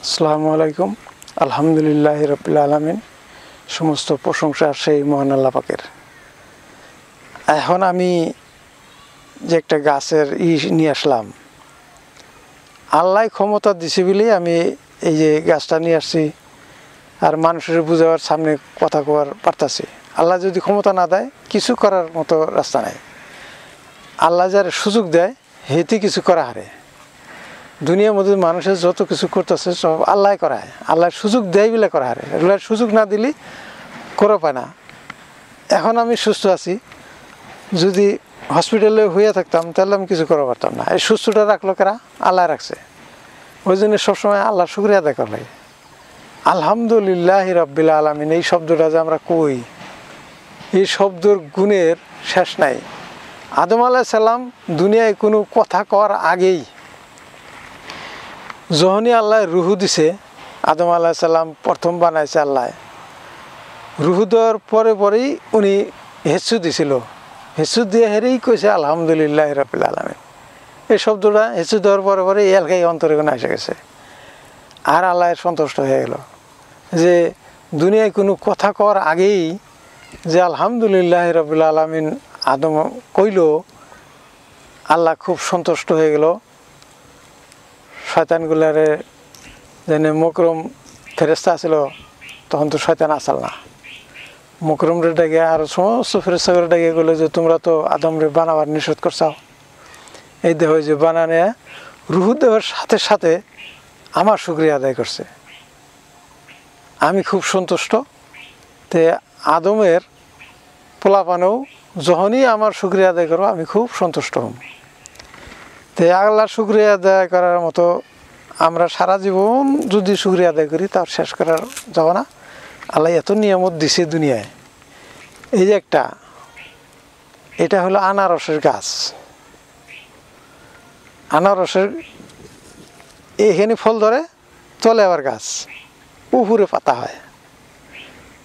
আসসালামু আলাইকুম। আলহামদুলিল্লাহ রাব্বিল আলামিন। সমস্ত প্রশংসা সেই মহান আল্লাহ পাকের। এখন আমি যে একটা গাছের নিয়ে আসলাম, আল্লাহ ক্ষমতা দিছে বলেই আমি এই যে গাছটা নিয়ে আসছি আর মানুষের বুঝাবার সামনে কথা কওয়ার পারতাছি। আল্লাহ যদি ক্ষমতা না দেয় কিছু করার মতো রাস্তা নাই। আল্লাহ যার সুযোগ দেয় হেতে কিছু করা হারে। দুনিয়ার মধ্যে মানুষের যত কিছু করতেছে সব আল্লাহ করায়, আল্লাহর সুযোগ দেয় বলে করা হারে, এগুলার সুযোগ না দিলে করে পায় না। এখন আমি সুস্থ আছি, যদি হসপিটালে হইয়া থাকতাম তাহলে আমি কিছু করতে পারতাম না। এই সুস্থটা রাখলো কারা? আল্লাহ রাখছে। ওই জন্য সবসময় আল্লাহর শুকরিয়া আদায় করা লাগে। আলহামদুলিল্লাহ রাব্বিল আলামিন এই শব্দটা যে আমরা কই, এই শব্দের গুণের শেষ নাই। আদম আলাইহিস সালাম দুনিয়ায় কোনো কথা কওয়ার আগেই যখনই আল্লাহ রুহু দিছে, আদম আলাইহিস সালাম প্রথম বানাইছে আল্লাহ, রুহু দেওয়ার পরেই উনি হেসু দিছিল। হেসু দিয়ে হেরেই কইছে আলহামদুলিল্লাহ রাব্বিল আলামিন। এই শব্দটা হেসু দেওয়ার পরে এলাকায় অন্তরে এসে গেছে। আর আল্লাহ সন্তুষ্ট হয়ে গেল যে দুনিয়ায় কোনো কথা কওয়ার আগেই যে আলহামদুলিল্লাহ রাব্বিল আলামিন আদম কইল, আল্লাহ খুব সন্তুষ্ট হয়ে গেল। শয়তানগুলারে যেন মকরম ফেরেস্তা ছিল, তখন তো শয়তান আসল না, মকরমরে ডেকে আর সমস্ত ফেরেস্তাগুলো ডেকে গেলো যে তোমরা তো আদমরে বানাবার নিষেধ করছাও, এই দেহ যে বানানে রুহু দেওয়ার সাথে সাথে আমার শুকরিয়া আদায় করছে, আমি খুব সন্তুষ্ট। তে আদমের পোলাপানেও যখনই আমার শুকরিয়া আদায় করো আমি খুব সন্তুষ্ট হম। তে আল্লাহর শুকরিয়া আদায় করার মতো আমরা সারা জীবন যদি শুকরিয়া আদায় করি তার শেষ করার যাব না। আল্লাহ এত নিয়ামত দিছে দুনিয়ায়। এই যে একটা, এটা হলো আনারসের গাছ। আনারসের এখানে ফল ধরে, তলে আবার গাছ, উপরে পাতা হয়,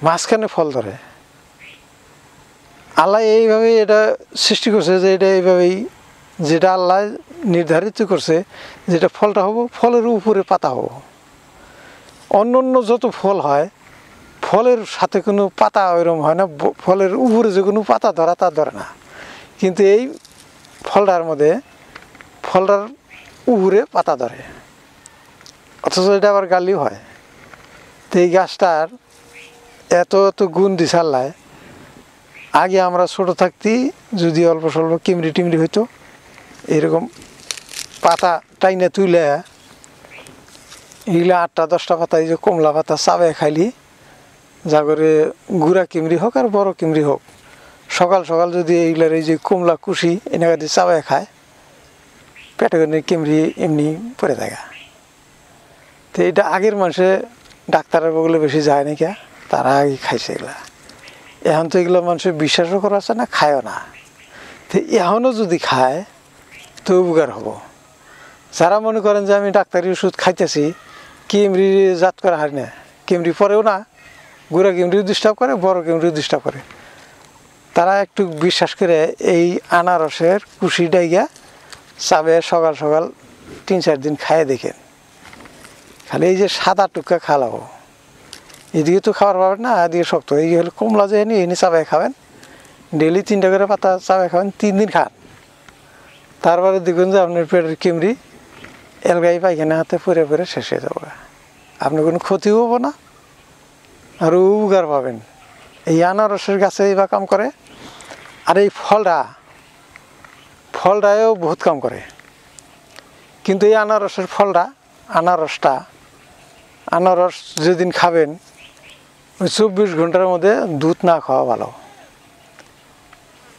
মাঝখানে ফল ধরে। আল্লাহ এইভাবেই এটা সৃষ্টি করছে যে এটা এইভাবেই, যেটা আল্লাহ নির্ধারিত করছে যেটা ফলটা হবো, ফলের উপরে পাতা হবো। অন্য অন্য যত ফল হয় ফলের সাথে কোনো পাতা ওইরকম হয় না, ফলের উপরে যে কোনো পাতা ধরা তা ধরে না। কিন্তু এই ফলটার মধ্যে ফলটার উপরে পাতা ধরে, অথচ এটা আবার গালিও হয়। তো এই গাছটার এত এত গুণ দিছে আল্লাহ। আগে আমরা ছোটো থাকতে যদি অল্প স্বল্প কিমড়ি টিমড়ি হইতো, এরকম পাতা টাইনে তুলে এগুলো 8টা 10টা পাতা, এই যে কমলা পাতা চাবে খাইলি, যা করে গুড়া কিমড়ি হোক আর বড় কিমড়ি হোক, সকাল সকাল যদি এইগুলার এই যে কমলা কুশি এনেকা দিয়ে চাবে খায়, পেটে করে কিমড়ি এমনি পড়ে থাকে। তো এটা আগের মানুষে ডাক্তারের বগলে বেশি যায় নাকি, তারা আগে খাইছে এগুলা। এখন তো এগুলো মানুষের বিশ্বাসও করা আছে না, খায়ও না। তো এখনও যদি খায় তো উপকার হবো। যারা মনে করেন যে আমি ডাক্তারি ওষুধ খাইতেছি, কিমড়ি জাত করা হারি না, কিমড়ি পরেও না, গুঁড়া কিমড়িও ডিস্টার্ব করে, বড় কিমড়িও ডিস্টার্ব করে, তারা একটু বিশ্বাস করে এই আনারসের কুশি ডাইগা চাবে সকাল সকাল 3-4 দিন খাইয়ে দেখেন। খালি এই যে সাদা টুকা খাওয়াবো, এদিকে তো খাবার পাবেন না, এদিকে শক্ত। এই হলো কমলা যে এনে চাবাই খাবেন, ডেলি 3টা করে পাতা চাবাই খাবেন, 3 দিন খান। তারপরে দেখুন যে আপনার পেটের কিমড়ি এলগাই পায়খানা হাতে পরে পরে শেষ হয়ে যাবে, আপনার কোনো ক্ষতিও হবো না, আর উপকার পাবেন। এই আনারসের গাছে বা কাম করে। আর এই ফলটাও বহুত কাম করে। কিন্তু এই আনারসের ফলটা, আনারস যেদিন খাবেন ওই 24 ঘন্টার মধ্যে দুধ না খাওয়া ভালো।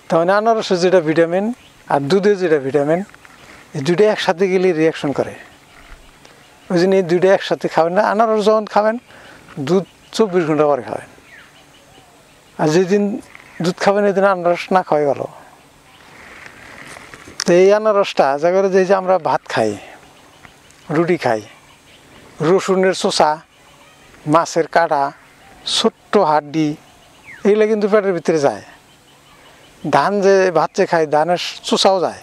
তার মানে আনারসের যেটা ভিটামিন আর দুধের যেটা ভিটামিন, এই দুটো একসাথে গেলে রিয়াকশন করে। ওই জন্য এই দুটো একসাথে খাবেন না। আনারস যখন খাবেন দুধ 24 ঘন্টা পরে খাবেন, আর যেদিন দুধ খাবেন এদিন আনারস না খাওয়াই ভালো। তো এই আনারসটা যা করে যে আমরা ভাত খাই, রুটি খাই, রসুনের চোষা, মাছের কাঁটা, ছোট্ট হাড্ডি, এগুলো কিন্তু পেটের ভিতরে যায়। ধান যে ভাত যে খাই, ধানের চোষাও যায়।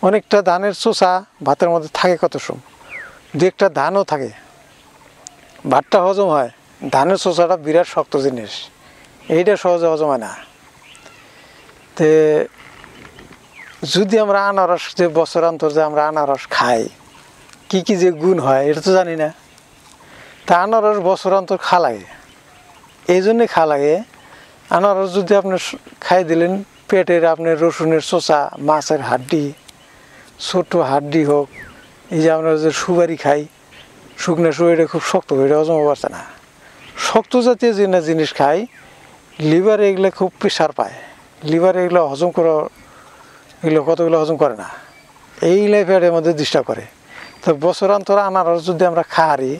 অনেকটা ধানের চোষা ভাতের মধ্যে থাকে কত সময়, 2-1টা ধানও থাকে, ভাতটা হজম হয়, ধানের শোষাটা বিরাট শক্ত জিনিস, এইটা সহজে হজম হয় না। তে যদি আমরা আনারস যে বছরান্তর যে আমরা আনারস খাই, কি কি যে গুণ হয় এটা তো জানি না। তা আনারস বছরান্তর খা লাগে, এই জন্যে খা লাগে। আনারস যদি আপনি খাই দিলেন, পেটের আপনার রসুনের চোষা, মাছের হাড্ডি, ছোট হাড্ডি হোক, এই যে আমরা যে সুপারি খাই, শুকনো সুপারিটা খুব শক্ত, এটা হজম পারছে না। শক্ত জাতীয় যে জিনিস খাই, লিভারে এগুলো খুব প্রেশার পায়, লিভারে এগুলো হজম করা, এগুলো কতগুলো হজম করে না, এইগুলো পেটের মধ্যে ডিস্টার্ব করে। তো বছরান্তর আনারস যদি আমরা খাই,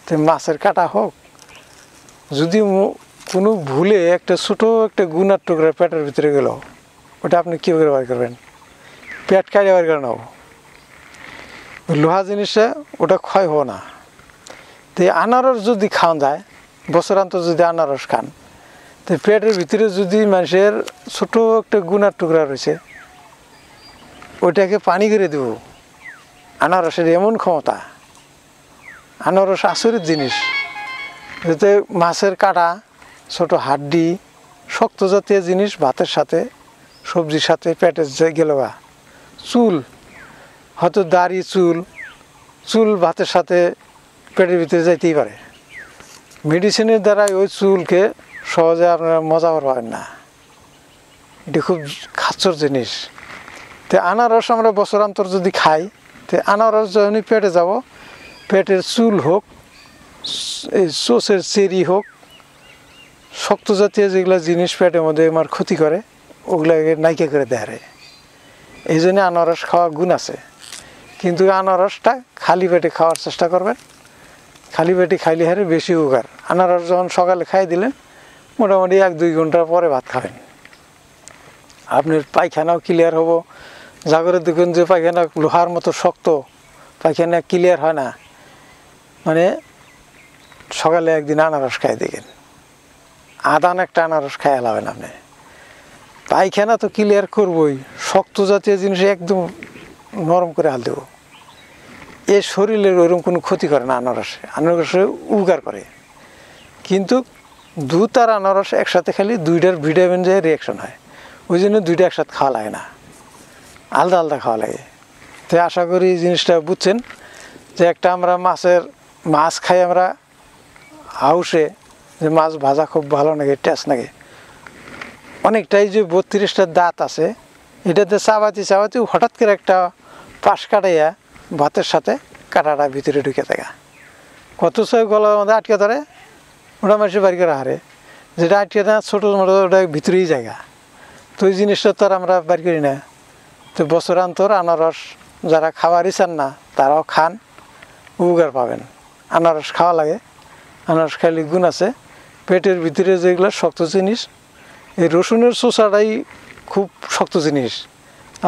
তো মাছের কাটা হোক, যদি কোনো ভুলে একটা ছোটো একটা গুনার টুকরা পেটের ভিতরে গেল, ওটা আপনি কী করে বার করবেন? পেট কাটিয়ে বার করে নাও, লোহা জিনিসটা ওটা ক্ষয় হো না। তো আনারস যদি খাওয়া যায়, বছরান্তর যদি আনারস খান, তো পেটের ভিতরে যদি মানুষের ছোটো একটা গুনার টুকরা রয়েছে, ওইটাকে পানি করে দেব। আনারসের এমন ক্ষমতা, আনারস আচরিত জিনিস। যাতে মাছের কাটা, ছোট হাড্ডি, শক্ত জাতীয় জিনিস ভাতের সাথে, সবজির সাথে পেটে গেল। চুল, হয়তো দাড়ি, চুল ভাতের সাথে পেটের ভিতরে যাইতেই পারে। মেডিসিনের দ্বারাই ওই চুলকে সহজে আপনারা মজা পাবেন না, এটি খুব খাচ্চর জিনিস। তো আনারস আমরা বছরান্তর যদি খাই, তো আনারস যখনই পেটে যাব, পেটের চুল হোক, এই চোষের চেরি হোক, শক্ত জাতীয় যেগুলো জিনিস পেটের মধ্যে আমার ক্ষতি করে, ওগুলোকে নাইকা করে দেয়। এই জন্য আনারস খাওয়া গুণ আছে। কিন্তু আনারসটা খালি পেটে খাওয়ার চেষ্টা করবেন, খালি পেটে খাইলে হারে বেশি উপকার। আনারস যখন সকালে খাই দিলেন, মোটামুটি 1-2 ঘন্টা পরে ভাত খাবেন, আপনার পায়খানাও ক্লিয়ার হবো। জাগরে দেখুন যে পায়খানা লোহার মতো শক্ত, পায়খানা ক্লিয়ার হয় না, মানে সকালে একদিন আনারস খাই দেখেন, আদান একটা আনারস খাই এলাবেন আপনি, পায়খানা তো ক্লিয়ার করবই, শক্ত জাতীয় জিনিস একদম নরম করে হাল দেব। এ শরীরের ওইরকম কোনো ক্ষতি করে না আনারসে উপকার করে। কিন্তু দুধ আর আনারস একসাথে খালি দুইটার ভিটামিন যে রিয়াকশন হয়, ওই জন্য দুইটা একসাথে খাওয়া লাগে না, আলাদা আলাদা খাওয়া লাগে। তো আশা করি এই জিনিসটা বুঝছেন যে একটা আমরা মাছ খাই আমরা হাউসে, যে মাছ ভাজা খুব ভালো লাগে, টেস্ট লাগে অনেকটাই। যে 32টা দাঁত আছে, এটাতে চাবাতি হঠাৎ করে একটা পাশ কাটাইয়া ভাতের সাথে কাটাটা ভিতরে ঢুকে থাকা, কত ছয় গলার মধ্যে আটকে ধরে, ওটা মানুষের বাড়ি করে হারে, যেটা আটকে না ছোটো মোটো ওটা ভিতরেই জায়গা। তো ওই জিনিসটা তো আর আমরা বাড়ি করি না। তো বছরান্তর আনারস যারা খাওয়ারই চান না, তারাও খান, উপকার পাবেন। আনারস খাওয়া লাগে, আনারস খাইলে গুণ আছে। পেটের ভিতরে যেগুলো শক্ত জিনিস, এই রসুনের চোষাটাই খুব শক্ত জিনিস।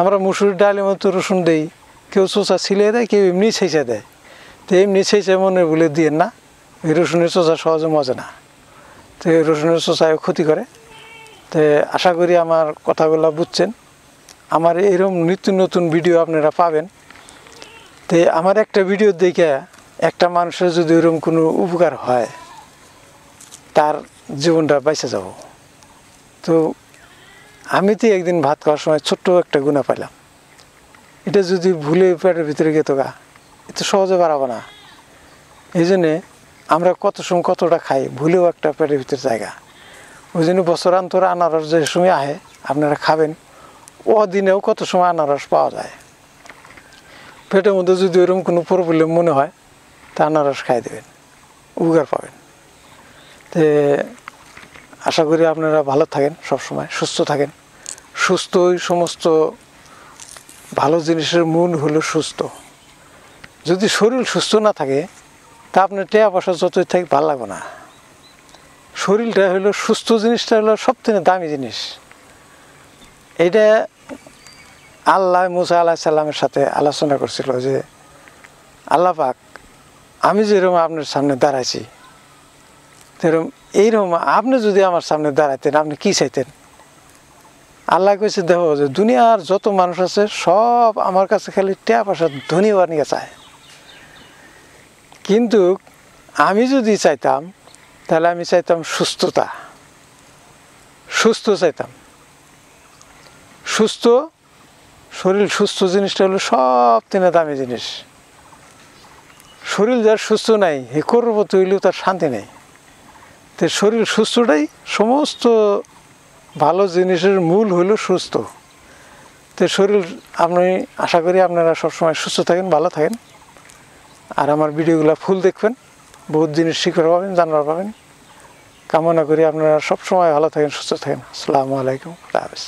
আমরা মুসুরির ডালের মতো রসুন দেই, কেউ চোষা ছিলে দেয়, কেউ এমনি ছেঁচে দেয়। তো এমনি ছেঁচে মনে বলে দিয়ে না, এই রসুনের চোষা সহজে মজে না, তো এই রসুনের চোষায় ক্ষতি করে। তো আশা করি আমার কথাগুলো বুঝছেন। আমার এরকম নিত্য নতুন ভিডিও আপনারা পাবেন। তো আমার একটা ভিডিও দেখে একটা মানুষের যদি এরকম কোনো উপকার হয়, তার জীবনটা বেঁচে যাব। তো আমি তো একদিন ভাত খাওয়ার সময় ছোট্ট একটা গুণা পাইলাম, এটা যদি ভুলে পেটের ভিতরে গেত গা, এত সহজে বাড়াবো না। এই জন্যে আমরা কত সময় কতটা খাই, ভুলেও একটা পেটের ভিতরে জায়গা। ওই জন্য বছরান্তর আনারস যে সময় আহে আপনারা খাবেন, দিনেও কত সময় আনারস পাওয়া যায়। পেটের মধ্যে যদি ওইরকম কোনো প্রবলেম মনে হয়, তা আনারস খাই দেবেন, উপকার পাবেন। তো আশা করি আপনারা ভালো থাকেন, সবসময় সুস্থ থাকেন। সুস্থই সমস্ত ভালো জিনিসের মূল হলো সুস্থ। যদি শরীর সুস্থ না থাকে, তা আপনার টাকা পয়সা যতই থাকে ভালো লাগবে না। শরীরটা হলো সুস্থ, জিনিসটা হলো সবথেকে দামি জিনিস। এটা আল্লাহ মুসা আলাইহিসসালামের সাথে আলোচনা করছিল যে, আল্লাহ পাক, আমি যেরকম আপনার সামনে দাঁড়াইছি, সেরকম এইরকম আপনি যদি আমার সামনে দাঁড়াইতেন, আপনি কি চাইতেন? আল্লাহ কইছে, দেখো যে দুনিয়ার যত মানুষ আছে সব আমার কাছে খালি টাকা পয়সা ধনী হওয়ার নিয়ে চায়, কিন্তু আমি যদি চাইতাম তাহলে আমি চাইতাম সুস্থতা, সুস্থ চাইতাম, সুস্থ শরীর। সুস্থ জিনিসটা হলো সব থেকে দামি জিনিস। শরীর যার সুস্থ নাই হে করবতে হইলেও তার শান্তি নেই। তো শরীর সুস্থটাই সমস্ত ভালো জিনিসের মূল হইল সুস্থ। তো শরীর আমি আশা করি আপনারা সবসময় সুস্থ থাকেন, ভালো থাকেন, আর আমার ভিডিওগুলো ফুল দেখবেন, বহুত জিনিস শিখতে পাবেন, জানবার পাবেন। কামনা করি আপনারা সবসময় ভালো থাকেন, সুস্থ থাকেন। আসসালামু আলাইকুম, আল্লাহ হাফেজ।